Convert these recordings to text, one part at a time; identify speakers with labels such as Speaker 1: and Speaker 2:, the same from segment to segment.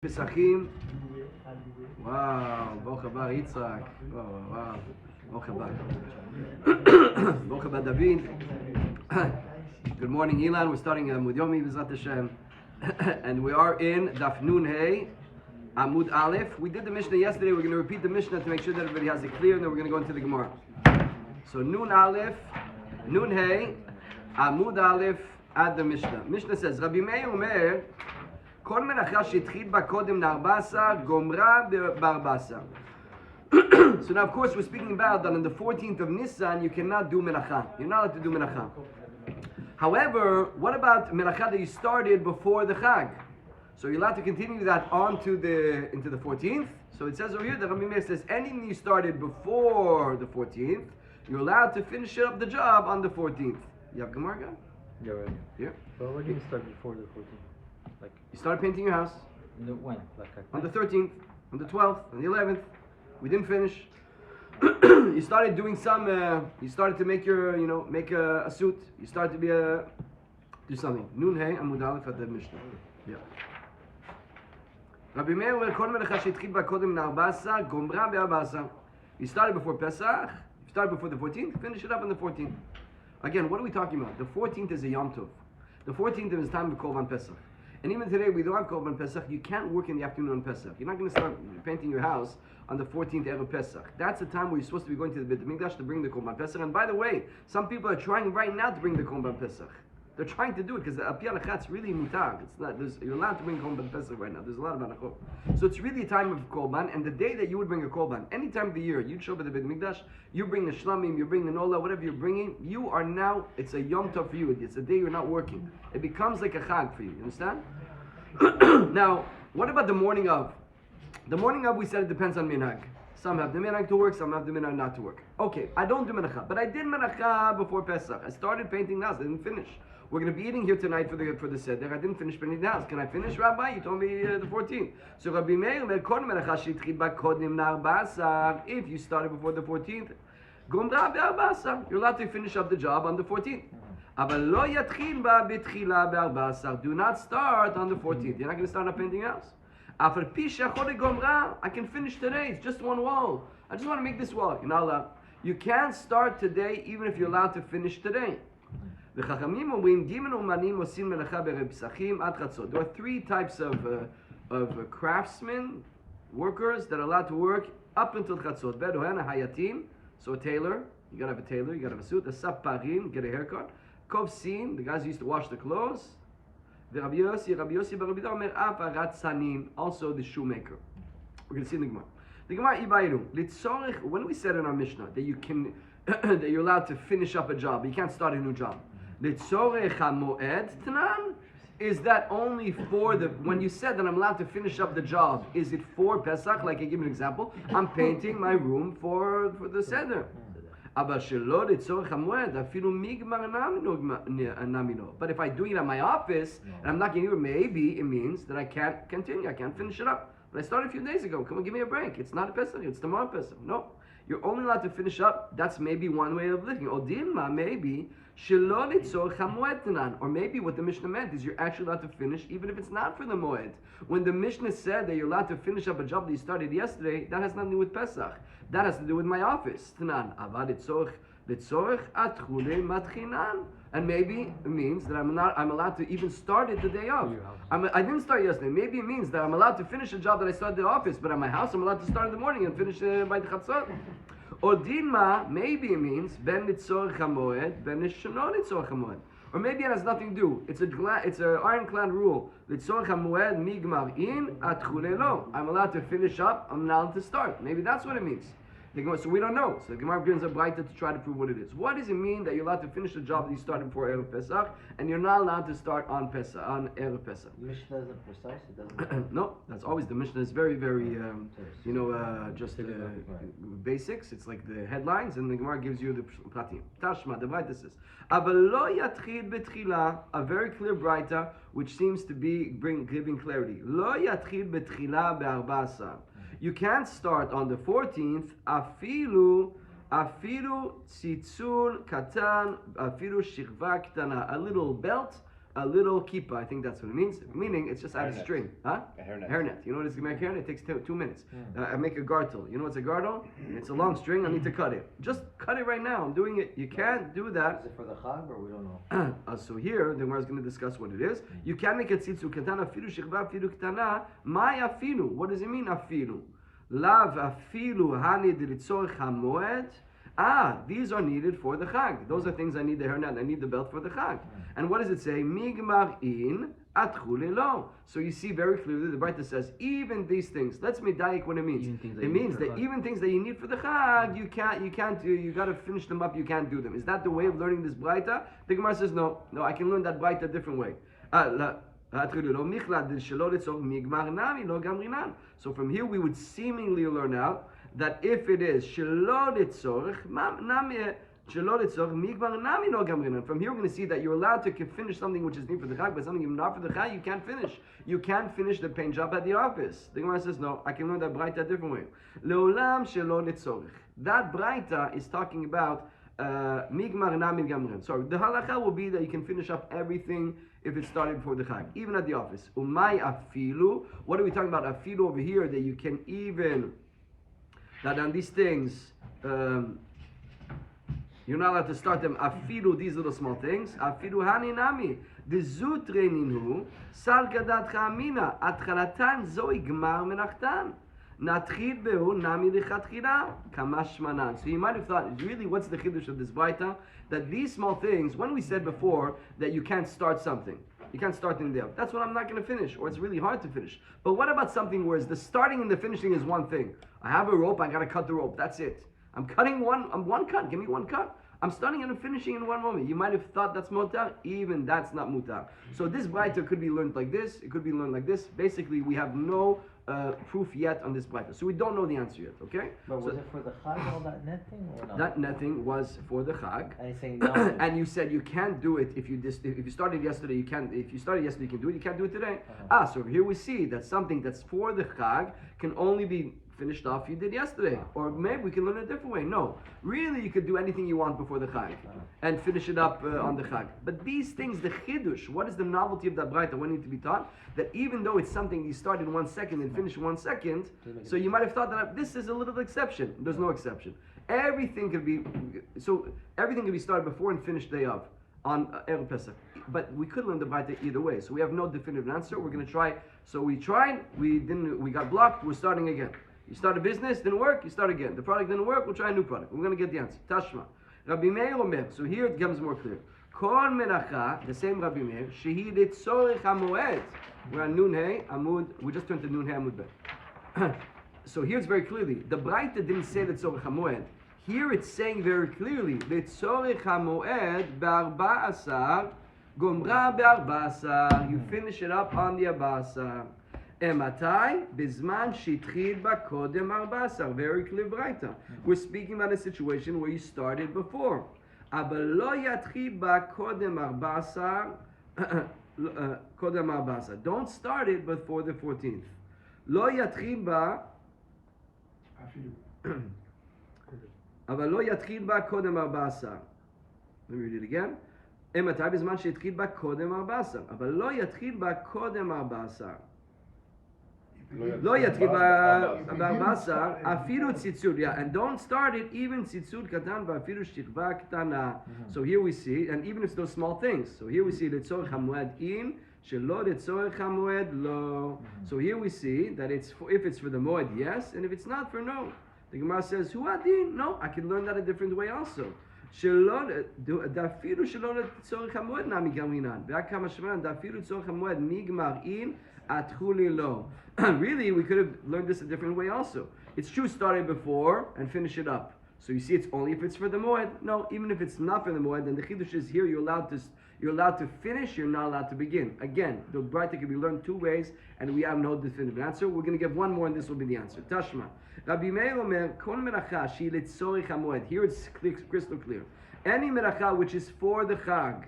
Speaker 1: Pesahim. Wow, Baruch haba Yitzchak. Wow. Baruch haba. Baruch haba David. Good morning, Ilan. We're starting Amoud Yomi, B'ezrat Hashem. And we are in Daf Nun Hey, Amoud Aleph. We did the Mishnah yesterday. We're going to repeat the Mishnah to make sure that everybody has it clear, and then we're going to go into the Gemara. So Nun Aleph, Nun Hey, Amoud Aleph, add the Mishnah. Mishnah says, Rabbi Meir Omer, כל מלאכה שהתחיל בה קודם ל14 גומרה ב14. So now of course we're speaking about that on the 14th of Nisan you cannot do melacha. You're not allowed to do melacha. However, what about melacha that you started before the Chag? So you're allowed to continue that on to into the 14th. So it says over here that Rabbi Meir says anything you started before the 14th, you're allowed to finish up the job on the 14th. You have Gemara?
Speaker 2: Yeah, right.
Speaker 1: Yeah.
Speaker 2: But what do you start before the 14th? Like
Speaker 1: you started painting your house.
Speaker 2: when? Like
Speaker 1: on the 13th, on the 12th, on the 11th. We didn't finish. You started doing some. You started to make your, make a suit. You started to do something. Nun Hey Amud Aleph at the Mishnah. Yeah. Rabbi Meir אומר כל מלאכה שהתחיל בה קודם ל14 גומרה ב14. You started before Pesach. You started before the 14th. Finish it up on the 14th. Again, what are we talking about? The 14th is a Yom Tov. The 14th is time of Korban Pesach. And even today, we don't have Korban Pesach. You can't work in the afternoon on Pesach. You're not going to start painting your house on the 14th Erev Pesach. That's the time where you're supposed to be going to the Beit HaMikdash to bring the Korban Pesach. And by the way, some people are trying right now to bring the Korban Pesach. They're trying to do it because the Al Pi Halakha is really mutar. It's not. You're allowed to bring Korban Pesach right now. There's a lot of halachot. So it's really a time of Korban. And the day that you would bring a Korban, any time of the year, you'd show up at the Beit HaMikdash, you bring the Shlamim, you bring the Nola, whatever you're bringing, you are now, it's a Yom Tov for you. It's a day you're not working. It becomes like a Chag for you. You understand? Now, what about the morning of? The morning of, we said it depends on minhag. Some have the minhag to work, some have the minhag not to work. Okay, I don't do menacha, but I did menacha before Pesach. I started painting the house, I didn't finish. We're going to be eating here tonight for the seder. I didn't finish painting the house. Can I finish, Rabbi? You told me the 14th. So Rabbi Meir, if you started before the 14th, you're allowed to finish up the job on the 14th. Do not start on the 14th. You're not going to start up painting house. I can finish today. It's just one wall. I just want to make this wall. You're not allowed. You can't start today even if you're allowed to finish today. There are three types of craftsmen, workers that are allowed to work up until Chatzot. So a tailor, you gotta have a tailor, you gotta have a suit. A saparim, get a haircut. Kovsin, the guys who used to wash the clothes. Rabbi Yossi Bar Omer af aratzanim, also the shoemaker. We're gonna see in the Gemara. The Gemara Ibayru. When we said in our Mishnah that you can, that you're allowed to finish up a job, but you can't start a new job. Litzorech hamoed tanan. Is that only for when you said that I'm allowed to finish up the job, is it for Pesach? Like I give an example, I'm painting my room for the seder. But if I do it at my office and I'm not getting it, maybe it means that I can't continue, I can't finish it up. But I started a few days ago. Come on, give me a break. It's not a Pesach, it's tomorrow Pesach. No, you're only allowed to finish up. That's maybe one way of living. Or dilma, maybe. Or maybe what the Mishnah meant is you're actually allowed to finish even if it's not for the Moed. When the Mishnah said that you're allowed to finish up a job that you started yesterday, that has nothing to do with Pesach. That has to do with my office. And maybe it means that I'm allowed to even start it the day of. I didn't start yesterday. Maybe it means that I'm allowed to finish a job that I started at the office, but at my house I'm allowed to start in the morning and finish by the Chatzot. Or dinma, maybe it means ben litzorech hamoed, ben shelo litzorech hamoed. Or maybe it has nothing to do. It's an ironclad rule. Litzorech hamoed migmar in atchule lo. I'm allowed to finish up. I'm allowed to start. Maybe that's what it means. So we don't know. So the Gemara brings a braita to try to prove what it is. What does it mean that you're allowed to finish the job that you started before Erev Pesach, and you're not allowed to start on Pesach, on Erev Pesach?
Speaker 3: The Mishnah isn't precise. It doesn't.
Speaker 1: No, that's always the Mishnah is very, very, just basics. It's like the headlines, and the Gemara gives you the pratim. Tashma, the braita says, "Avalo yatchil betchila," a very clear braita, which seems to be giving clarity. Lo yatchil betchila be'arba'asar. You can't start on the 14th, afilu tzitzul katan, afilu shirva ktana, a little belt, a little kippah. I think that's what it means. Meaning, it's just out of
Speaker 4: Hairnet.
Speaker 1: string. Huh?
Speaker 4: A hairnet.
Speaker 1: Hairnet. You know what it's going to make hairnet? It takes 2 minutes. I make a gartel. You know what's a gartel? It's a long string. I need to cut it. Just cut it right now. I'm doing it. You can't do that.
Speaker 3: Is it for the chag or we don't know?
Speaker 1: So here, the Gemara is going to discuss what it is. You can make a tzitzu katana afilu shechva afilu katana. My afilu. What does it mean afilu? Lav afilu hanid litzorech hamoed. These are needed for the chag. Those are things I need the hairnet. I need the belt for the chag. And what does it say? Migmar in atchu lelo. So you see very clearly the Braita says even these things. Let's medayik what it means. It means that even things that you need for the chag, you can't do. You got to finish them up. You can't do them. Is that the way of learning this Braita? The Gemara says no. I can learn that Braita a different way. So from here we would seemingly learn out that if it is shelo litzorech migmar nami no gamrinan. From here we're going to see that you're allowed to finish something which is needed for the chag, but something you're not for the chag, you can't finish. You can't finish the paint job at the office. The Gemara says no, I can learn that Braita a different way. Leolam shelo litzorech. That Braita is talking about migmar nami gamrinan. So the halacha will be that you can finish up everything if it started before the chag, even at the office. Umay afilu. What are we talking about? Afilu over here, that you can even, that on these things, you're not allowed to start them. Afilu, these little small things. Afilu hani nami. Dezu treininu, sal gadat chamina. Atchalatan zoi gmar menachtan. Natchid behu nami lichatchila. Kamash manan. So you might have thought, really, what's the chiddush of this Braita? That these small things, when we said before that you can't start something, you can't start in there. That's what I'm not going to finish, or it's really hard to finish. But what about something where the starting and the finishing is one thing? I have a rope, I got to cut the rope. That's it. I'm cutting one cut. Give me one cut. I'm starting and finishing in one moment. You might have thought that's mutar. Even that's not mutar. So this Braita could be learned like this. It could be learned like this. Basically, we have no proof yet on this Braita. So we don't know the answer yet, okay?
Speaker 3: But was it for the chag, all that netting, or not?
Speaker 1: That netting was for the chag.
Speaker 3: And he's saying no.
Speaker 1: And you said you can't do it if you started yesterday, you can't. If you started yesterday, you can do it. You can't do it today. So here we see that something that's for the chag can only be finished off you did yesterday. Or maybe we can learn a different way. No. Really, you could do anything you want before the chag and finish it up on the chag. But these things, the chidush, what is the novelty of that Braita? What needs to be taught? That even though it's something you start in 1 second and finish in 1 second, so you might have thought that this is a little exception. There's no exception. Everything could be started before and finished day of on Erev Pesach. But we could learn the Braita either way. So we have no definitive answer. We're going to try. So we tried. We got blocked. We're starting again. You start a business, didn't work, you start again. The product didn't work, we'll try a new product. We're going to get the answer. Tashma. Rabbi Meir Omer. So here it becomes more clear. Kol melacha, the same Rabbi Meir, shehi litzorech hamoed. We're on Nun Hey, Amoud. We just turned to Nun Hey, Amoud Bet. So here it's very clearly. The Braita didn't say litzorech hamoed. Here it's saying very clearly, litzorech hamoed be'arba'asar, gomra be'arba'asar. You finish it up on the arba'asar. Ematai bizman shitchid ba kodem arbasar. Very clear Braita. We're speaking about a situation where you started before. Aber lo yatchid ba kodem arbasar. Kodem arbasar. Don't start it before the 14th. Lo yatchid ba. Aber lo yatchid ba kodem arbasar. Let me read it again. Ematai bizman shitchid ba kodem arbasar. Aber lo yatchid ba kodem arbasar. Lo yatchid ba'arbasar afilu tzitzut. Yeah, and don't start it even tzitzut katan va'afilu shtichva ktana. So here we see, and even if it's those small things. So here we see letzorech hamoed in shelo letzorech hamoed lo. So here we see that it's for, if it's for the moed, yes, and if it's not for no. The Gemara says hu adin. No, I can learn that a different way also. Shelo dafilu shelo letzorech hamoed nami gaminan. Ve'akam hashmanan dafilu letzorech hamoed migmar in. Really, we could have learned this a different way also. It's true, started before and finish it up. So you see, it's only if it's for the moed. No, even if it's not for the moed, then the chiddush is here. You're allowed to finish. You're not allowed to begin. Again, the Braita can be learned two ways, and we have no definitive answer. We're going to give one more, and this will be the answer. Tashma. Rabbi Meir Omer kol melacha shi letzorich hamoed. Here it's crystal clear. Any melacha which is for the chag,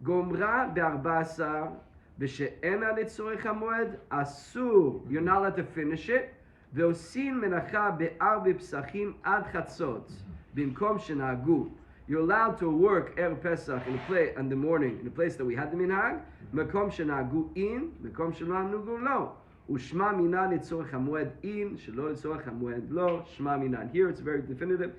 Speaker 1: gomra be'arba'asar. V'she'ena letzorech hamoed asur. You're not allowed to finish it. Ve'osin menacha be'arbe Pesahim ad chatzot. Bimkom shenagu. You're allowed to work Erev Pesach in the morning in the place that we had the minhag. Mekom shenagu in, mekom shenagu lo. Ushma minan litzorech hamoed in, shelo litzorech hamoed lo. Shma minan. Here it's very definitive.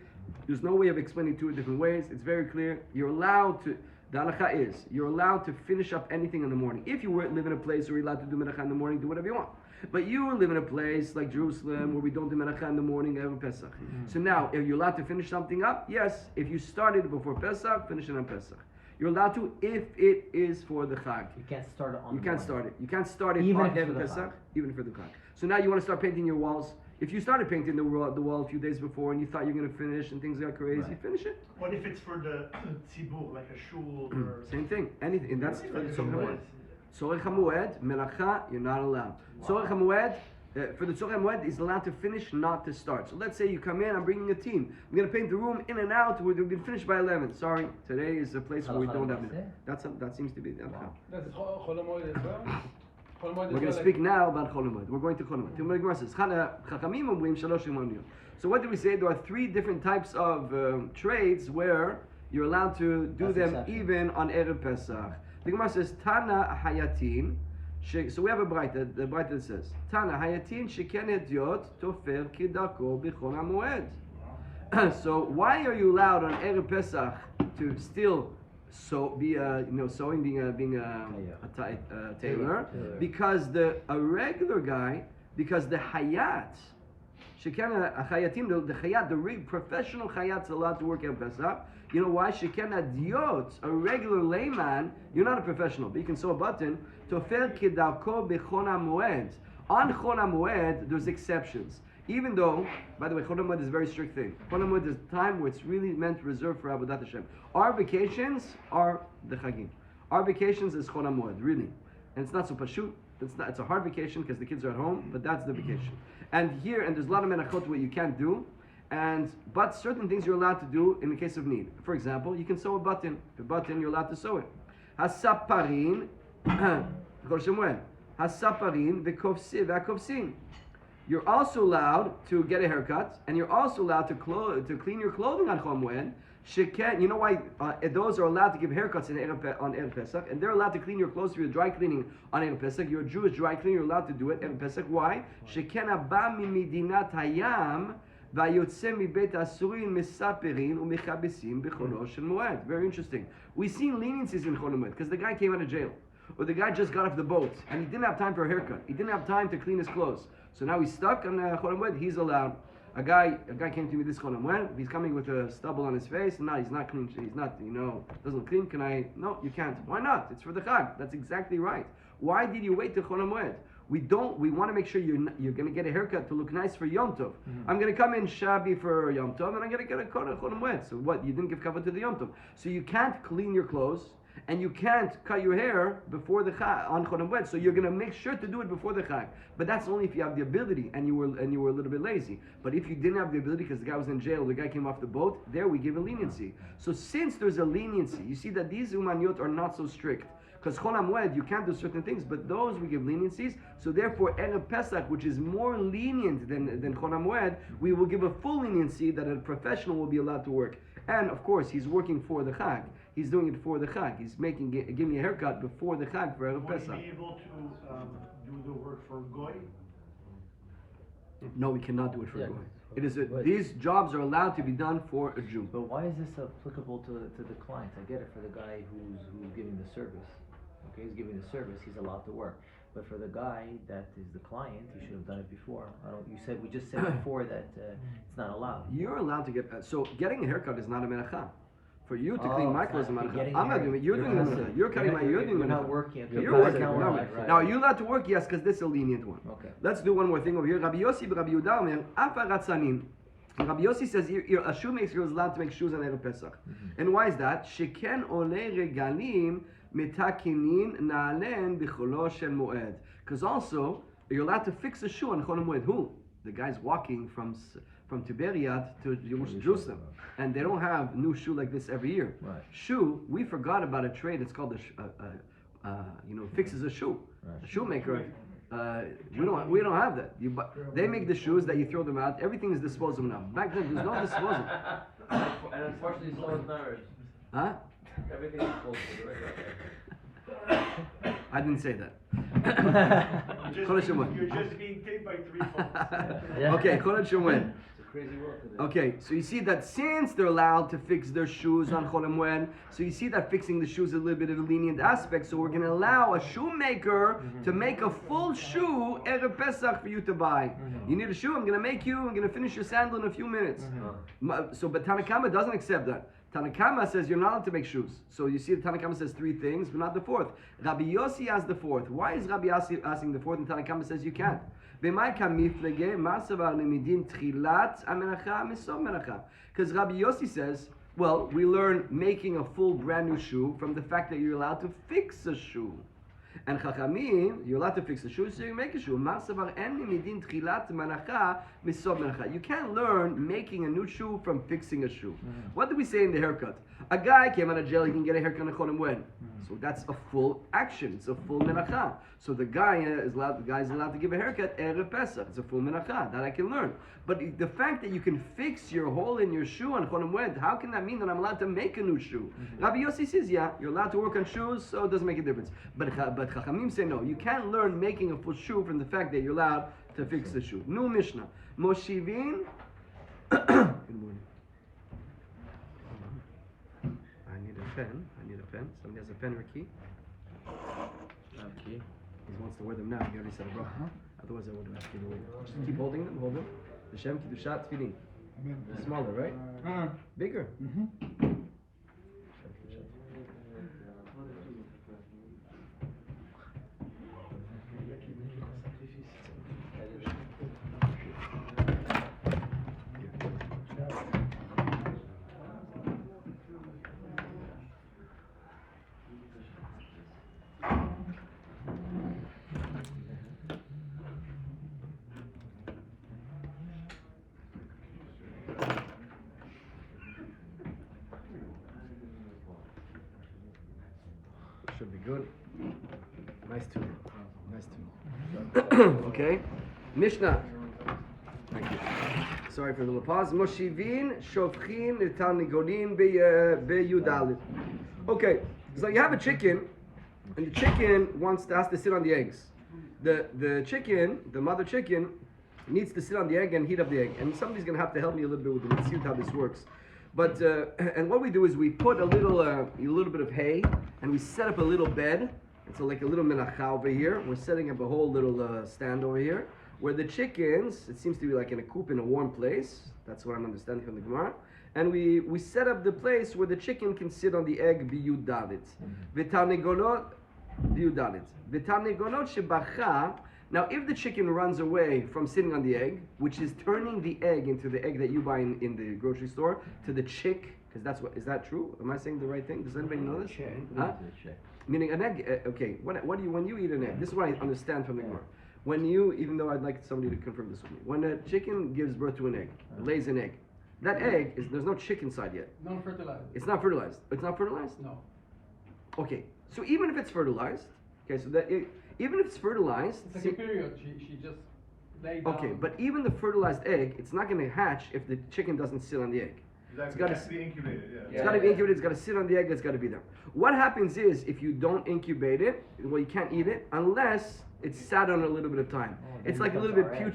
Speaker 1: There's no way of explaining two different ways. It's very clear. You're allowed to. The halacha is you're allowed to finish up anything in the morning. If you live in a place where you're allowed to do melacha in the morning, do whatever you want. But you live in a place like Jerusalem where we don't do melacha in the morning every Pesach. So now, are you allowed to finish something up? Yes. If you started before Pesach, finish it on Pesach. You're allowed to if it is for the Chag.
Speaker 3: You can't start it on
Speaker 1: You
Speaker 3: the
Speaker 1: can't
Speaker 3: morning.
Speaker 1: start it. You can't start it
Speaker 3: Even
Speaker 1: on
Speaker 3: if it's
Speaker 1: every
Speaker 3: for the
Speaker 1: Pesach,
Speaker 3: Chag.
Speaker 1: even for the Chag. So now you want to start painting your walls. If you started painting the wall a few days before and you thought you were going to finish and things got crazy,
Speaker 3: Right.
Speaker 1: finish it.
Speaker 4: What if it's for the tzibur, like a shul or...
Speaker 1: Same thing. Anything. And that's for the Tzorech HaMoed. Tzorech HaMoed, melacha, you're not allowed. Tzorech HaMoed, for the Tzorech HaMoed, is allowed to finich, not to start. So let's say you come in, I'm bringing a team. I'm going to paint the room in and out. We're going to finish by 11. Sorry, today is a place where we don't have it. That seems to be the halacha.
Speaker 5: That's Chol Hamoed as well? Chol Hamoed
Speaker 1: We're going to speak now about Chol Hamoed. We're going to Chol Hamoed. The Gemara says, Chachamim omrim shalosh imoniyot. So what did we say? There are three different types of trades where you're allowed to do
Speaker 3: That's
Speaker 1: them
Speaker 3: exception.
Speaker 1: even on Erev Pesach. The Gemara says, Tana hayatin. So we have a braita. The braita says, Tana hayatin sheken hediot tofer kidako b'chol hamoed. So why are you allowed on Erev Pesach to still sewing, being a tailor? Because a regular guy, because the hayat, shekena hayatim, the hayat, the professional hayat's allowed to work Erev Pesach. You know why? Shekena diot, a regular layman, you're not a professional, but you can sew a button. Tofer kidako b'chol hamoed. On Chol HaMoed, there's exceptions. Even though, by the way, Chol HaMoed is a very strict thing. Chol HaMoed is time where it's really meant reserved for Avodat Hashem. Our vacations are the Chagim. Our vacations is Chol HaMoed, really. And it's not so pashut. It's a hard vacation because the kids are at home, but that's the vacation. And there's a lot of menachot what you can't do. But certain things you're allowed to do in the case of need. For example, you can sew a button. The button, you're allowed to sew it. Hasaparin, Hasaparin v'kovsin. You're also allowed to get a haircut, and you're also allowed to clean your clothing on Chol Hamoed. You know why those are allowed to give haircuts on Erev Pesach, and they're allowed to clean your clothes for your dry cleaning on Erev Pesach. You're a Jewish dry cleaner, you're allowed to do it Erev Pesach. Why? Sheken haba mimidinat hayam vayotze mibeit asurin mesaperin umechabesim b'cholo shel moed. Very interesting. We've seen leniencies in Chol Hamoed because the guy came out of jail, or the guy just got off the boat and he didn't have time for a haircut. He didn't have time to clean his clothes. So now he's stuck on Chol Hamoed. He's allowed. A guy came to me this Chol Hamoed. He's coming with a stubble on his face, and now he's not clean. He's not, doesn't look clean. Can I? No, you can't. Why not? It's for the Chag. That's exactly right. Why did you wait till Chol Hamoed? We want to make sure you're going to get a haircut to look nice for Yom Tov. Mm-hmm. I'm going to come in shabby for Yom Tov, and I'm going to get a Chol Hamoed. So what? You didn't give kavod to the Yom Tov. So you can't clean your clothes. And you can't cut your hair before the Chag on Chol Hamoed, so you're going to make sure to do it before the Chag. But that's only if you have the ability and you were a little bit lazy. But if you didn't have the ability because the guy was in jail, the guy came off the boat, there we give a leniency. So since there's a leniency, you see that these umanyot are not so strict. Because Chol Hamoed, you can't do certain things, but those we give leniencies. So therefore, Erev Pesach, which is more lenient than Chol Hamoed, we will give a full leniency that a professional will be allowed to work. And of course, he's working for the Chag. He's doing it for the Chag. He's giving me a haircut before the Chag for Erev Pesach.
Speaker 4: Would he be able to do the work for Goy?
Speaker 1: No, we cannot do it for
Speaker 2: Yeah.
Speaker 1: Goy. These jobs are allowed to be done for a Jew.
Speaker 3: But why is this applicable to the client? I get it for the guy who's giving the service. Okay, he's giving the service, he's allowed to work. But for the guy that is the client, he should have done it before. We just said before that it's not allowed.
Speaker 1: You're allowed to get so getting a haircut is not a melacha. For you to clean my clothes is a melacha. I'm not doing it. You're doing it. You're cutting my. You're doing it.
Speaker 3: You're not working. Okay.
Speaker 1: You're working.
Speaker 3: Not
Speaker 1: No.
Speaker 3: right.
Speaker 1: Now are you allowed to work? Yes, because this is a lenient one.
Speaker 3: Okay.
Speaker 1: Let's do one more thing over here. Rabbi Yossi Rabbi Yehuda Omer Afa Ratzanim. Rabbi Yossi says a shoemaker is allowed to make shoes on Erev Pesach. And why is that? Sheken ole regalim metakinin naalen b'cholo shel moed. Because also you're allowed to fix a shoe on Chol Hamoed. Who? The guy's walking from Tiberiad to Jerusalem, and they don't have new shoe like this every year.
Speaker 3: Right.
Speaker 1: Shoe, we forgot about a trade. It's called fixes a shoe.
Speaker 3: Right.
Speaker 1: A shoemaker. We don't have that. They make the shoes that you throw them out. Everything is disposable now. Back then, there's no disposal.
Speaker 2: And unfortunately, so is marriage.
Speaker 1: Huh?
Speaker 2: Everything is close to right.
Speaker 1: I didn't say that.
Speaker 4: You're just being paid by 3 phones.
Speaker 1: Okay, Chol Shemuen.
Speaker 3: It's a crazy world today.
Speaker 1: Okay, so you see that since they're allowed to fix their shoes on Chol Hamoed, so you see that fixing the shoes is a little bit of a lenient aspect. So we're going to allow a shoemaker to make a full shoe Erev Pesach for you to buy. You need a shoe? I'm going to finish your sandal in a few minutes. So, but Tanakama doesn't accept that. Tanakama says you're not allowed to make shoes. So you see, the Tanakama says 3 things, but not the 4th. Rabbi Yossi has the 4th. Why is Rabbi Yossi asking the 4th and Tanakama says you can't? Because Rabbi Yossi says, well, we learn making a full brand new shoe from the fact that you're allowed to fix a shoe. And Chachamim, you're allowed to fix a shoe, so you make a shoe. You can't learn making a new shoe from fixing a shoe. What do we say in the haircut? A guy came out of jail, he can get a haircut on Cholim when. So that's a full action. It's a full menacha. So the guy is allowed to give a haircut Erev Pesach. It's a full menacha. That I can learn. But the fact that you can fix your hole in your shoe on Cholim when, how can that mean that I'm allowed to make a new shoe? Rabbi Yossi says, yeah, you're allowed to work on shoes, so it doesn't make a difference. But Chachamim say no. You can't learn making a full shoe from the fact that you're allowed to fix the shoe. New Mishnah. Moshivin. Good morning. I need a pen. Somebody has a pen or a key?
Speaker 2: Okay.
Speaker 1: He wants to wear them now. He already said a bracha. Otherwise, I would have asked you to wear them. Just keep holding them. Hold them. L'shem kiddushat tefillin. Smaller, right? Bigger. Should be good. Nice tune. Okay. Mishnah. Thank you. Sorry for the little pause. Moshivin shofchin etanigonin beyudalit. Okay. So you have a chicken, and the chicken has to sit on the eggs. The chicken, the mother chicken, needs to sit on the egg and heat up the egg. And somebody's gonna have to help me a little bit with it. Let's see how this works. But and what we do is we put a little bit of hay, and we set up a little bed. And so like a little menacha over here. We're setting up a whole little stand over here, where the chickens, it seems to be like in a coop in a warm place. That's what I'm understanding from the Gemara. And we set up the place where the chicken can sit on the egg biyudalit. V'tarnegolot biyudalit. V'tarnegolot shebacha. Now, if the chicken runs away from sitting on the egg, which is turning the egg into the egg that you buy in the grocery store, to the chick, because is that true? Am I saying the right thing? Does anybody know this? Huh? Meaning an egg, okay, when you eat an egg, this is what I understand from the Gemara. When you, even though I'd like somebody to confirm this with me, when a chicken gives birth to an egg, lays an egg, that egg, there's no chick inside yet.
Speaker 5: Non-fertilized.
Speaker 1: It's not fertilized. It's not fertilized?
Speaker 5: No.
Speaker 1: Okay, so even if it's fertilized, okay, so that even if it's fertilized,
Speaker 5: It's like a period. She just laid down.
Speaker 1: okay, but even the fertilized egg, it's not going to hatch if the chicken doesn't sit on the egg.
Speaker 4: Exactly.
Speaker 1: gotta
Speaker 4: It has to be incubated, yeah.
Speaker 1: It's got to be incubated, it's got to sit on the egg, it's got to be there. What happens is, if you don't incubate it, well, you can't eat it unless it's sat on a little bit of time. It's like a little bit
Speaker 3: Then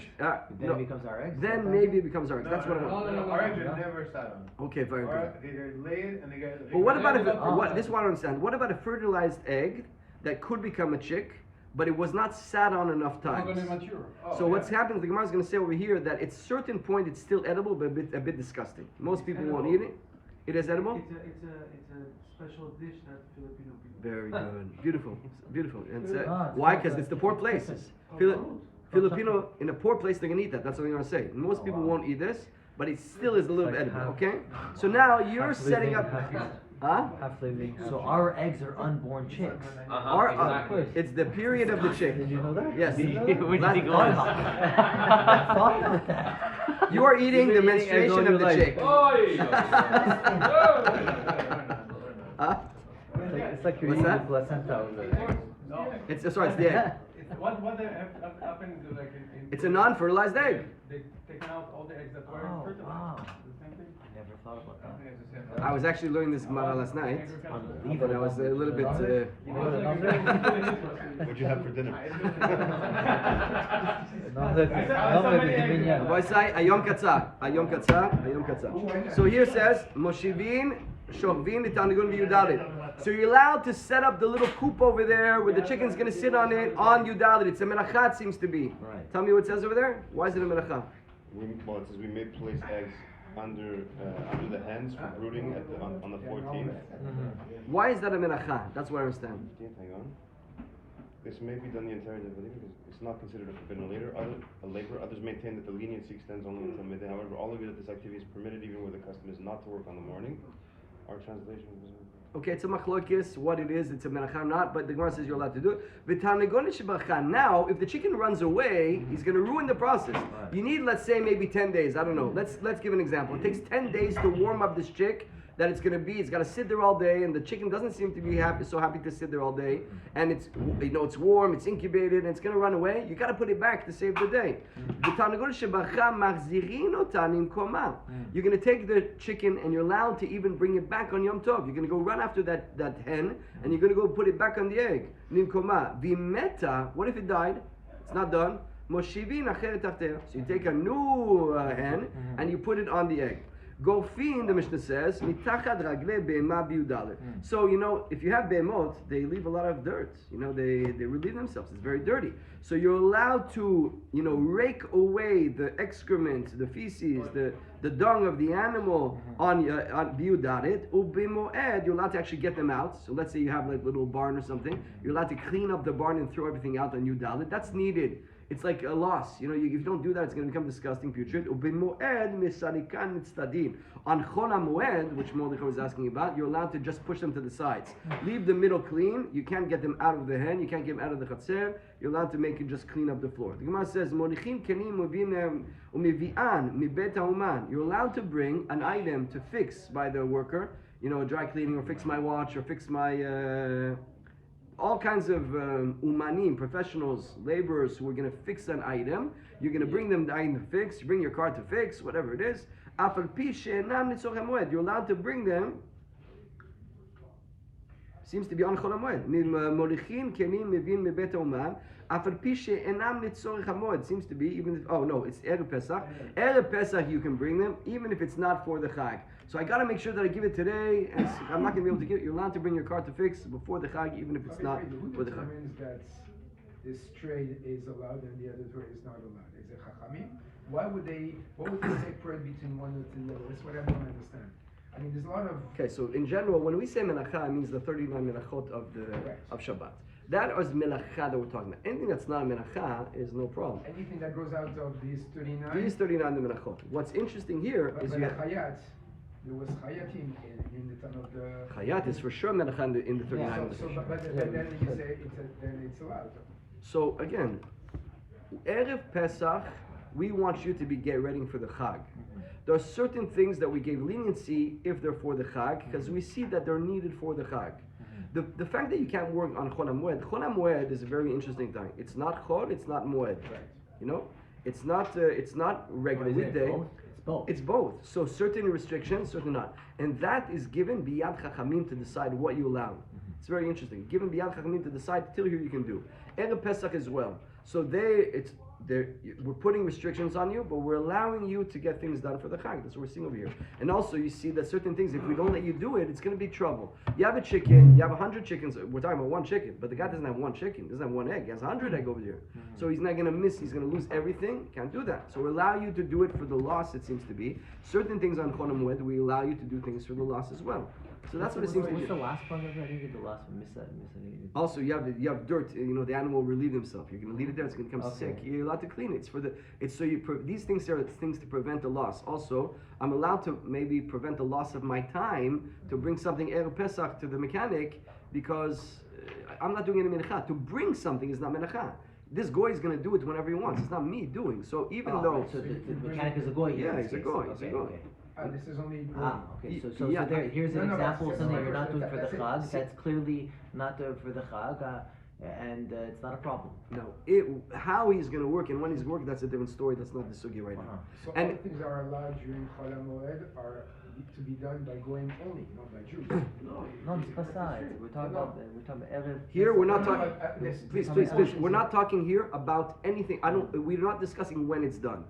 Speaker 1: no,
Speaker 3: it becomes our eggs.
Speaker 1: then maybe it becomes ours. That's what I want.
Speaker 5: No.
Speaker 4: Orange is never sat on.
Speaker 1: Okay, very good.
Speaker 4: Or they're laid and they get.
Speaker 1: But what about if
Speaker 5: Oh.
Speaker 1: this is what I don't understand. What about a fertilized egg that could become a chick, but it was not sat on enough
Speaker 5: It's not
Speaker 1: times?
Speaker 5: going to mature.
Speaker 1: So what's happened, the Gemara is going to say over here that at certain point it's still edible, but a bit disgusting. Most people won't eat it. It is edible?
Speaker 6: It's a special dish that Filipino people.
Speaker 1: Very good. Beautiful. And
Speaker 3: it's
Speaker 1: why?
Speaker 3: not
Speaker 1: Because
Speaker 3: that-
Speaker 1: it's the poor places.
Speaker 6: Oh,
Speaker 1: Filipino, in a poor place, they're going to eat that. That's what they're going to say. Most people won't eat this, but it still is a little bit
Speaker 2: Like
Speaker 1: edible,
Speaker 2: half-
Speaker 1: okay? So now you're
Speaker 2: half
Speaker 1: setting
Speaker 2: living,
Speaker 1: up... Huh?
Speaker 2: half living.
Speaker 3: So our eggs are unborn chicks.
Speaker 1: It's the period of the chick.
Speaker 2: Did you know that?
Speaker 1: Yes.
Speaker 3: Where do you think it was?
Speaker 2: I thought about that.
Speaker 1: You are eating the
Speaker 2: You've been eating eggs
Speaker 1: menstruation
Speaker 2: all
Speaker 1: of the
Speaker 2: your
Speaker 1: chick. Huh?
Speaker 2: It's like you're
Speaker 1: What's
Speaker 2: eating
Speaker 1: that?
Speaker 2: the placenta of the egg.
Speaker 1: It's the egg.
Speaker 5: What happens like in
Speaker 1: It's a non-fertilized egg.
Speaker 5: They taken out all the eggs that were
Speaker 3: Oh,
Speaker 5: fertilized.
Speaker 3: wow.
Speaker 5: The same thing.
Speaker 3: I never thought about that.
Speaker 1: I was actually learning this Gemara last night, but I was a little bit.
Speaker 5: You know, it's like
Speaker 4: What'd you have for dinner?
Speaker 1: Boy say Ayom Katzar, Ayom Katzar, Ayom Katzar. So here says Moshivin Shorvin L'Tarnagun V'Yudalit. So you're allowed to set up the little coop over there where the chicken's gonna sit on it on Yudalit. It's a melacha, it seems to be.
Speaker 3: Right.
Speaker 1: Tell me what it says over there. Why is it a melacha?
Speaker 7: Well, it says we may place eggs under the hens for brooding on the 14th.
Speaker 1: Why is that a melacha? That's what I understand.
Speaker 7: Hang on. This may be done the entire day because it's not considered a forbidden labor. Others maintain that the leniency extends only until midday. However, all agree that this activity is permitted even where the custom is not to work on the morning. Our translation is...
Speaker 1: Okay, it's a machlokis, what it is, it's a melacha or not, but the Gemara says you're allowed to do it. Now, if the chicken runs away, he's going to ruin the process.
Speaker 3: Right.
Speaker 1: You need, let's say, maybe 10 days. I don't know. Let's give an example. It takes 10 days to warm up this chick that it's going to be. It's got to sit there all day, and the chicken doesn't seem to be so happy to sit there all day. And it's warm, it's incubated, and it's going to run away. You got to put it back to save the day. You're going to take the chicken, and you're allowed to even bring it back on Yom Tov. You're going to go run after that hen, and you're going to go put it back on the egg. Vimeta, what if it died? It's not done. Moshivin acheret after. So you take a new hen, and you put it on the egg. Golfin, the Mishnah says, mitachad ragle be'ema biudalet. So, if you have be'emot, they leave a lot of dirt. They relieve themselves. It's very dirty. So you're allowed to, rake away the excrement, the feces, the dung of the animal on biudalet. U'bemoed, you're allowed to actually get them out. So let's say you have like a little barn or something. You're allowed to clean up the barn and throw everything out on yudalet. That's needed. It's like a loss. If you don't do that, it's going to become disgusting, putrid. On Chol HaMoed, which Mordechai was asking about, you're allowed to just push them to the sides. Leave the middle clean. You can't get them out of the hen. You can't get them out of the chatzer. You're allowed to make it just clean up the floor. The Gemara says, you're allowed to bring an item to fix by the worker, dry cleaning, or fix my watch, or fix my... all kinds of umanim, professionals, laborers who are going to fix an item. You're going to bring them the item to fix. You bring your car to fix, whatever it is. You're allowed to bring them. Seems to be on Chol HaMoed. Seems to be even if, it's Erev Pesach. Erev Pesach you can bring them even if it's not for the Chag. So I got to make sure that I give it today, and I'm not going to be able to give it. You're allowed to bring your car to fix before the Chag, even if it's not for the Chag.
Speaker 8: Who determines that this trade is allowed and the other trade is not allowed? Is it Chachamim? What would they separate between one and the other? That's what I don't understand. I mean, there's a lot of...
Speaker 1: Okay, so in general, when we say melacha, it means the 39 melachot of Shabbat. That is melacha that we're talking about. Anything that's not a melacha is no problem.
Speaker 8: Anything that goes out of these 39...
Speaker 1: These 39 the melachot. What's interesting here is you have...
Speaker 8: Chayat, there was chayatim in the time of the...
Speaker 1: Chayat is for sure melacha in the 39
Speaker 8: but then you say then it's allowed.
Speaker 1: So again, Erev Pesach, we want you to be ready for the Chag. There are certain things that we gave leniency if they're for the Chag, because we see that they're needed for the Chag. The fact that you can't work on Chol HaMoed is a very interesting thing. It's not Chol, it's not Moed.
Speaker 8: Right.
Speaker 1: It's not regular weekday.
Speaker 3: It's both.
Speaker 1: It's both. So certain restrictions, certain not. And that is given biyad chachamim to decide what you allow. It's very interesting. Given biyad chachamim to decide till here you can do. Erev Pesach as well. So we're putting restrictions on you, but we're allowing you to get things done for the Chag. That's what we're seeing over here. And also you see that certain things, if we don't let you do it, it's going to be trouble. You have a chicken, you have 100 chickens. We're talking about one chicken, but the guy doesn't have one chicken, doesn't have one egg. He has 100 egg over here. So he's not going to miss, he's going to lose everything. Can't do that. So we allow you to do it for the loss, it seems to be. Certain things on Chol HaMoed, we allow you to do things for the loss as well. So that's what it seems to be.
Speaker 3: What's the last part of it? I didn't get the last one. Miss that.
Speaker 1: Also, you have dirt. The animal will relieve himself. You're going to leave it there. It's going to become sick. You're allowed to clean it. These things are things to prevent the loss. Also, I'm allowed to maybe prevent the loss of my time to bring something Erev Pesach to the mechanic because I'm not doing any menacha. To bring something is not menacha. This goy is going to do it whenever he wants. It's not me doing. So even though
Speaker 3: so the mechanic is a goy.
Speaker 1: Yeah, he's a goy. He's a goy.
Speaker 8: This is only
Speaker 3: okay. So here's an
Speaker 8: No,
Speaker 3: example of
Speaker 8: that's
Speaker 3: something
Speaker 8: my
Speaker 3: you're not
Speaker 8: question.
Speaker 3: doing for the Chag. That's clearly not for the Chag. and it's not a problem.
Speaker 1: No, how he's going to work and when he's working, that's a different story. That's not the sugi right now.
Speaker 8: So
Speaker 1: And-
Speaker 8: all things are allowed during Chol HaMoed are to be done by going only, not by Jews.
Speaker 3: No, it's besides. We're talking about Erev.
Speaker 1: Here we're not
Speaker 8: No,
Speaker 1: talking.
Speaker 8: but, listen,
Speaker 1: Please. We're not talking here about anything. We're not discussing when it's done.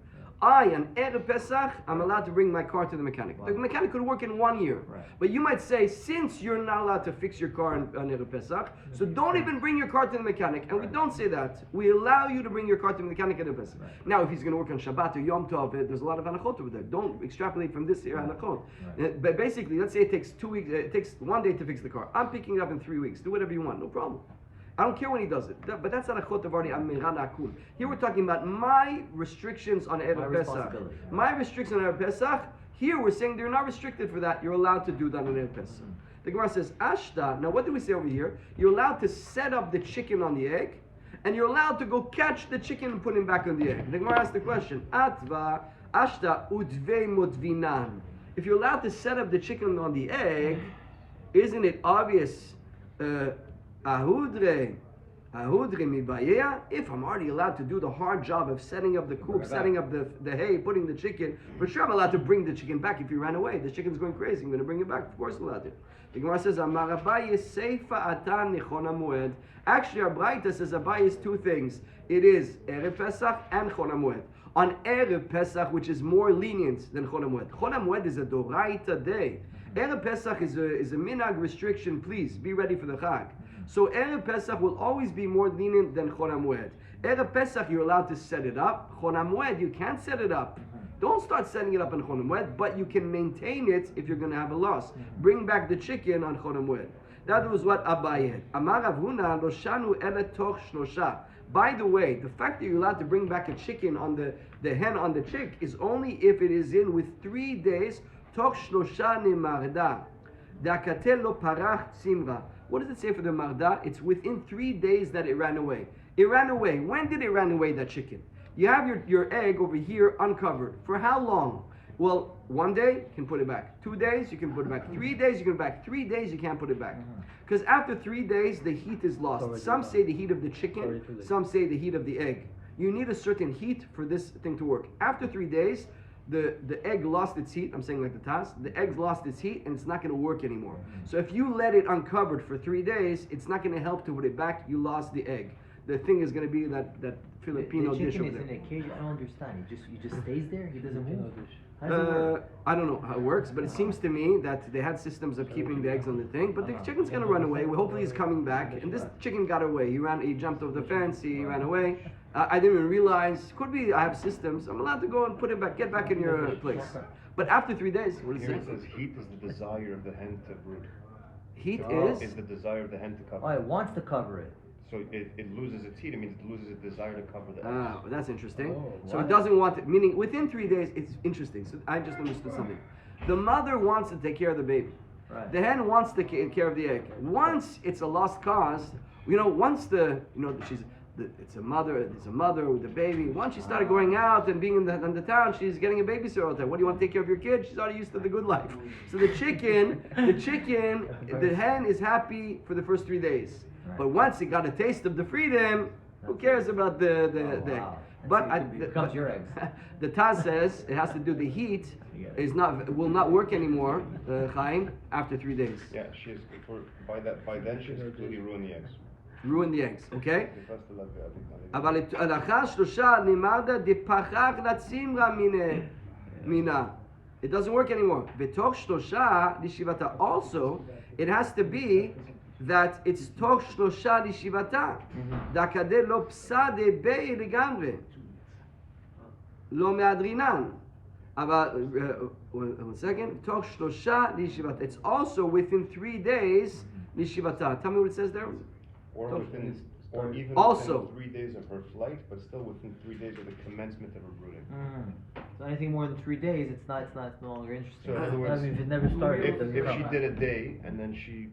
Speaker 1: On Erev Pesach, I'm allowed to bring my car to the mechanic. The mechanic could work in 1 year.
Speaker 3: Right.
Speaker 1: But you might say, since you're not allowed to fix your car on Erev Pesach, so don't even bring your car to the mechanic. And we don't say that. We allow you to bring your car to the mechanic at Erev Pesach.
Speaker 3: Right.
Speaker 1: Now, if he's going to work on Shabbat or Yom Tov, there's a lot of anachot over there. Don't extrapolate from this here anachot.
Speaker 3: Right.
Speaker 1: But basically, let's say it takes 2 weeks, it takes 1 day to fix the car. I'm picking it up in 3 weeks. Do whatever you want, no problem. I don't care when he does it. But that's anachot of already amiran akul. Here we're talking about my restrictions on Erev Pesach.
Speaker 3: responsibility.
Speaker 1: My restrictions on Erev Pesach. Here we're saying they're not restricted for that. You're allowed to do that on Erev Pesach. The Gemara says, Ashta. Now what do we say over here? You're allowed to set up the chicken on the egg, and you're allowed to go catch the chicken and put him back on the egg. The Gemara asks the question, Atva, Ashta, udve modvinan. If you're allowed to set up the chicken on the egg, isn't it obvious? Ahudre mibayea. If I'm already allowed to do the hard job of setting up the coop, setting up the hay, putting the chicken, for sure I'm allowed to bring the chicken back if he ran away. The chicken's going crazy. I'm going to bring it back. Of course I'm allowed to. The Gemara says, Amar Abaye seifa atan nichon hamoed. Actually, our Braita says Abaye is two things. It is Erev Pesach and Chol HaMoed. On Erev Pesach, which is more lenient than Chol HaMoed. Chol HaMoed is a Doraita day. Erev Pesach is a minhag restriction. Please be ready for the Chag. So Erev Pesach will always be more lenient than Chol HaMoed. Erev Pesach you're allowed to set it up. Chol HaMoed you can't set it up. Don't start setting it up on Chol HaMoed, but you can maintain it if you're going to have a loss. Bring back the chicken on Chol HaMoed. That was what Abaye had. Amar Rav Huna lo shanu ele toch shlosha. By the way, the fact that you're allowed to bring back a chicken on the hen on the chick is only if it is in with 3 days. Toch shlosha ne marda. Dakatel lo parach simra. What does it say for the marda? It's within 3 days that it ran away. It ran away. When did it run away, that chicken? You have your egg over here uncovered. For how long? Well, 1 day, you can put it back. 2 days, you can put it back. 3 days, you can put it back. 3 days, you can't put it back. Because after 3 days, the heat is lost. Some say the heat of the chicken, some say the heat of the egg. You need a certain heat for this thing to work. After 3 days, the egg lost its heat. I'm saying like the tas. The egg's lost its heat and it's not going to work anymore. So if you let it uncovered for 3 days, it's not going to help to put it back. You lost the egg. The thing is going to be that Filipino
Speaker 3: the
Speaker 1: dish
Speaker 3: chicken
Speaker 1: over
Speaker 3: is
Speaker 1: there.
Speaker 3: in a cage. I don't understand. He just stays there. He doesn't move. How does it work?
Speaker 1: I don't know how it works, but it seems to me that they had systems of keeping the eggs on the thing. But the chicken's gonna run away. Well, hopefully he's coming back. And this chicken got away. He jumped off the fence. He ran away. I didn't even realize. Could be I have systems. I'm allowed to go and put it back. Get back in your place. But after 3 days, what does
Speaker 7: Here
Speaker 1: it
Speaker 7: it
Speaker 1: say?
Speaker 7: says heat is the desire of the hen to brood.
Speaker 1: Heat
Speaker 7: Is
Speaker 1: is.
Speaker 7: the desire of the hen to cover.
Speaker 3: Oh, it wants to cover it.
Speaker 7: So it loses its heat. It means it loses its desire to cover the eggs.
Speaker 1: Ah, that's interesting.
Speaker 3: Oh,
Speaker 1: So
Speaker 3: what?
Speaker 1: it doesn't want it. Meaning within 3 days, it's interesting. So I just understood something. The mother wants to take care of the baby.
Speaker 3: Right.
Speaker 1: The hen wants to take care of the egg. Once it's a lost cause, once it's a mother with a baby. Once she started going out and being in the town, she's getting a babysitter all the time. What do you want to take care of your kid? She's already used to the good life. So the hen is happy for the first 3 days.
Speaker 3: Right.
Speaker 1: But once it got a taste of the freedom, who cares about the egg?
Speaker 3: Wow.
Speaker 1: But
Speaker 3: It becomes your eggs.
Speaker 1: The Taz says it has to do the heat will not work anymore, Chaim, after 3 days.
Speaker 7: Yeah, by then she's completely ruined the eggs.
Speaker 1: Ruin the eggs, okay?
Speaker 7: Because the love,
Speaker 1: אבל לאחר 3 נמרדה דפחח לצימרה מינה. It doesn't work anymore. בתוך 3 לישיבתה. Also, it has to be that it's תוך 3 לישיבתה. דקדה לא פסדה בי לגמרי. לא מהדרינן. אבל, one second, תוך 3 לישיבתה. It's also within 3 days לישיבתה. Tell me what it says there.
Speaker 7: or even
Speaker 1: Also.
Speaker 7: within 3 days of her flight, but still within 3 days of the commencement of her brooding.
Speaker 3: So anything more than 3 days, it's no longer interesting.
Speaker 7: So in other words,
Speaker 3: I mean, if it never started, it doesn't
Speaker 7: If
Speaker 3: come.
Speaker 7: she did a day and then she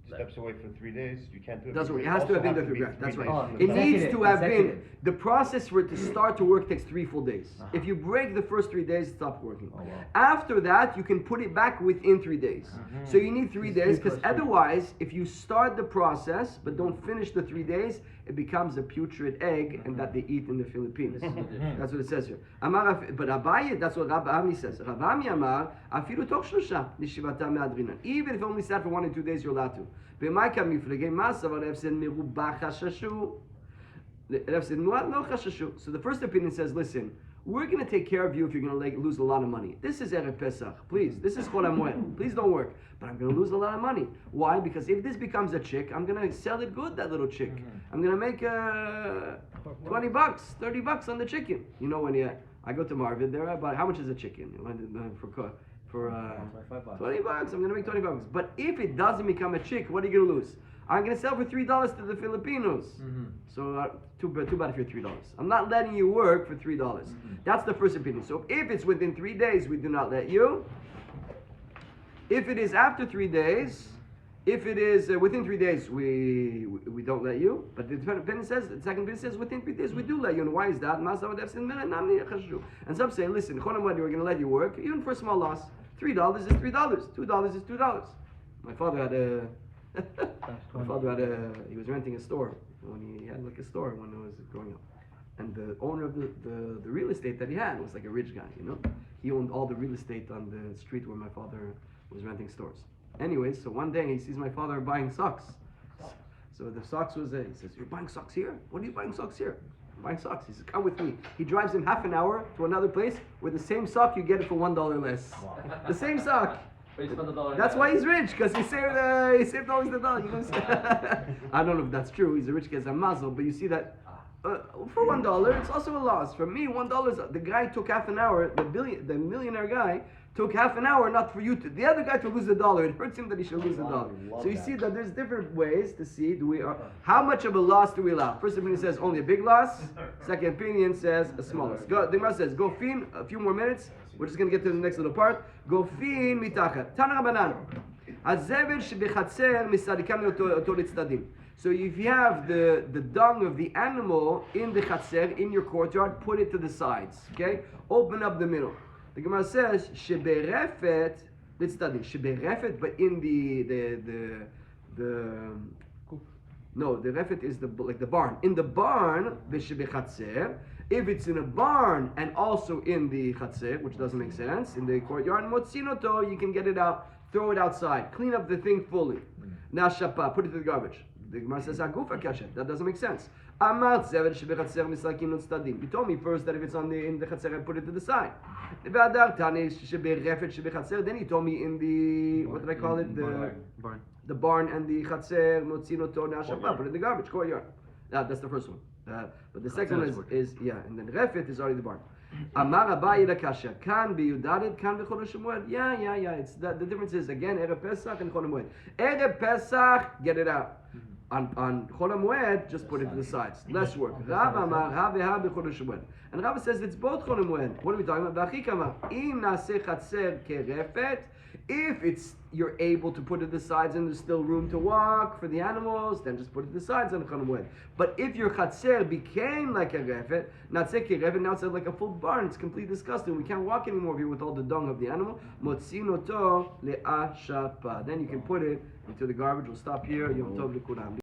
Speaker 7: steps away for 3 days, you can't do it.
Speaker 1: Doesn't work. It
Speaker 7: because
Speaker 1: has to have been
Speaker 7: also
Speaker 1: done 3
Speaker 7: be
Speaker 1: days. That's
Speaker 7: 3
Speaker 1: right.
Speaker 7: days.
Speaker 3: Oh,
Speaker 1: It needs to have been,
Speaker 3: consecutive.
Speaker 1: the process for it to start to work takes 3 full days.
Speaker 3: Uh-huh.
Speaker 1: If you break the first 3 days, it stops working.
Speaker 3: Oh, wow.
Speaker 1: After that, you can put it back within 3 days. So you need 3
Speaker 3: It's
Speaker 1: days,
Speaker 3: 3
Speaker 1: because
Speaker 3: plus 3.
Speaker 1: otherwise, if you start the process but don't finish the 3 days, it becomes a putrid egg, and that they eat in the Philippines. That's what it says here. But Abaye, that's what Rabbi Ami says. Rabbi Ami Amar, afilu toch shlosha nishivata me'adrinan. Even if only sat for 1 and 2 days, you're allowed to. B'maika miflegei masa, but Rav said merubah chashashu. Rav said muad no chashashu. So the first opinion says, listen, we're going to take care of you if you're going to lose a lot of money. This is Erev Pesach. Please, this is Chol HaMoed. Please don't work. But I'm going to lose a lot of money. Why? Because if this becomes a chick, I'm going to sell it good, that little chick. I'm going to make $20, $30 on the chicken. You know, when I go to Marvin, they're about, how much is a chicken? For
Speaker 3: $25.
Speaker 1: $20, I'm going to make $20. But if it doesn't become a chick, what are you going to lose? I'm going to sell for $3 to the Filipinos. So too bad if you're $3. I'm not letting you work for $3. That's the first opinion. So if it's within 3 days, we do not let you. If it is after 3 days, if it is within 3 days, we don't let you. But the second opinion says within 3 days we do let you. And why is that? And some say, listen, we're going to let you work even for a small loss. $3 is $3. $2 is $2. My father had he was renting a store when he had like a store when I was growing up, and the owner of the real estate that he had was like a rich guy, you know. He owned all the real estate on the street where my father was renting stores. Anyways, so one day he sees my father buying socks. So the socks was he says, "You're buying socks here? What are you buying socks here?" "I'm buying socks." He says, "Come with me." He drives him half an hour to another place where the same sock you get it for $1 less.
Speaker 3: Wow.
Speaker 1: The same sock.
Speaker 2: But you spent $1.
Speaker 1: That's why he's rich, because he saved always the dollar. You know? I don't know if that's true. He's a rich guy, a mazel, but you see that for $1, it's also a loss. For me, $1. The guy took half an hour. The millionaire guy took half an hour, not for you to. The other guy to lose $1. It hurts him that he should lose $1. So you see that there's different ways to see. How much of a loss do we allow? First opinion says only a big loss. Second opinion says a small loss. The Gemera says go fin. A few more minutes. We're just going to get to the next little part. Gofin mitachat. Tana Rabbanan. Hazevel shebechatzer misadikam אותו לצדדים. So if you have the dung of the animal in the chatzer, in your courtyard, put it to the sides. Okay? Open up the middle. The Gemara says sheberefet litzdadim. Sheberefet, but in no, the refet is like the barn. In the barn, v'shebechatzer. If it's in a barn and also in the chatzer, which doesn't make sense, in the courtyard, motzinoto, you can get it out, throw it outside, clean up the thing fully. Nashapa, put it to the garbage. The Gemara says, agufa kashet. That doesn't make sense. Amar zevel shebechatzer mislakim notzadim. You told me first that if it's in the chatzer, I put it to the side. Then you told me in the, what did I call it? The barn and the chatzer, motzinoto, nashapa, put it in the garbage, courtyard. That's the first one. But the second one is and then refet is already the barn. Amar Abaye lakasha kan biyudadet kan b'chol Shemuel. Yeah. It's the difference is again Erev Pesach and Chol HaMoed. Erev Pesach, get it out. On Chol HaMoed, just put it to the sides. Less work. Rav Amar ha b'chol Shemuel. And Rav says it's both Chol HaMoed. What are we talking about? V'achik Amar im naseh chatzer kerefet. If you're able to put it to the sides and there's still room to walk for the animals, then just put it to the sides on the Chol HaMoed. But if your chatzer became like a refet, not say kerefet, now it's like a full barn, it's completely disgusting. We can't walk anymore here with all the dung of the animal. Motzinoto le'ashapa. Then you can put it into the garbage. We'll stop here. Yom tov l'kulam.